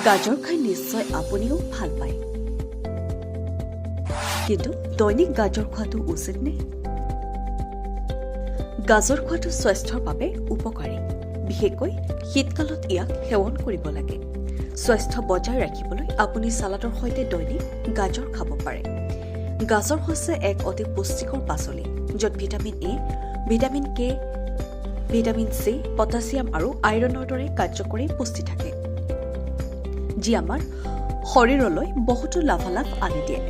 গাজৰ খাই নিশ্চয় আপুনিও ভাল পায়, কিন্তু দৈনিক গাজৰ খোৱাটো উচিত নে? গাজৰ খোৱাটো স্বাস্থ্যৰ বাবে উপকাৰী। বিশেষকৈ শীতকালত ইয়াক সেৱন কৰিব লাগে। স্বাস্থ্য বজাই ৰাখিবলৈ আপুনি চালাডৰ সৈতে দৈনিক গাজৰ খাব পাৰে। গাজৰ হৈছে এক অতি পুষ্টিকৰ পাচলি, য'ত vitamin A, vitamin K, vitamin C, potassium আৰু আইৰণৰ দৰে কাৰ্যকৰী পুষ্টি থাকে, যি আমাৰ শৰীৰলৈ বহুতো লাভালাভ আনি দিয়ে।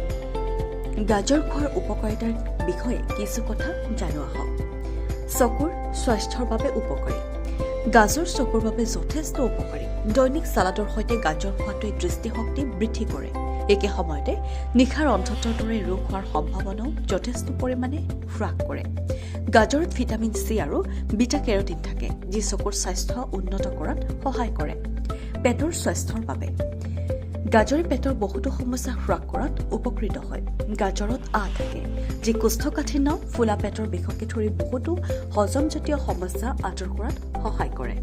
গাজৰ খোৱাৰ উপকাৰিতাৰ বিষয়ে কিছু কথা জানো আহক। চকুৰ স্বাস্থ্যৰ বাবে উপকাৰী। গাজৰ চকুৰ বাবে যথেষ্ট উপকাৰী। দৈনিক চালাডৰ সৈতে গাজৰ খোৱাটোৱে দৃষ্টিশক্তি বৃদ্ধি কৰে। একে সময়তে নিশাৰ অন্ধত্বৰ দৰে ৰোগ হোৱাৰ সম্ভাৱনাও যথেষ্ট পৰিমাণে হ্ৰাস কৰে। গাজৰত ভিটামিন চি আৰু বিটা কেৰটিন থাকে, যি চকুৰ স্বাস্থ্য উন্নত কৰাত সহায় কৰে। পেটৰ স্বাস্থ্যৰ বাবে গাজৰে পেটৰ বহুতো সমস্যা হ্ৰাস কৰাত উপকৃত হয়। গাজৰত আহ থাকে, যি কোষ্ঠকাঠিন্য, ফুলা পেটৰ বিষকে ধৰি বহুতো হজমজাতীয় সমস্যা আঁতৰ কৰাত সহায় কৰে।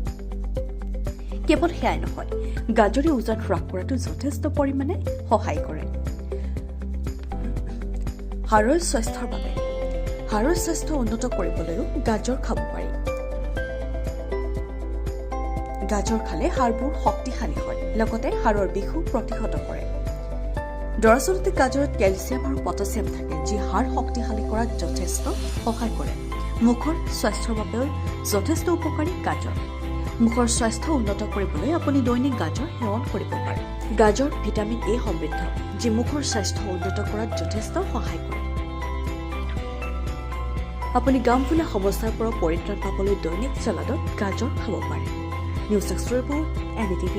কেৱল সেয়াই নহয়, গাজৰে ওজন হ্ৰাস কৰাটো যথেষ্ট পৰিমাণে সহায় কৰে। হাড়ৰ স্বাস্থ্যৰ বাবে হাড়ৰ স্বাস্থ্য উন্নত কৰিবলৈ গাজৰ খাব পাৰি। গাজৰ খালে হাড়বোৰ শক্তিশালী হয়, লগতে হাড়ৰ বিষো প্ৰতিহত কৰে। দৰাচলতে গাজৰত কেলছিয়াম আৰু পটাছিয়াম থাকে, যি হাড় শক্তিশালী কৰাত যথেষ্ট সহায় কৰে। মুখৰ স্বাস্থ্যৰ বাবেও যথেষ্ট উপকাৰী গাজৰ। মুখৰ স্বাস্থ্য উন্নত কৰিবলৈ আপুনি দৈনিক গাজৰ সেৱন কৰিব পাৰে। গাজৰ ভিটামিন এ সমৃদ্ধ, যি মুখৰ স্বাস্থ্য উন্নত কৰাত যথেষ্ট সহায় কৰে। আপুনি গামফুলা সমস্যাৰ পৰা পৰিত্ৰাণ পাবলৈ দৈনিক চালাডত গাজৰ খাব পাৰে। News extra report, NDTV।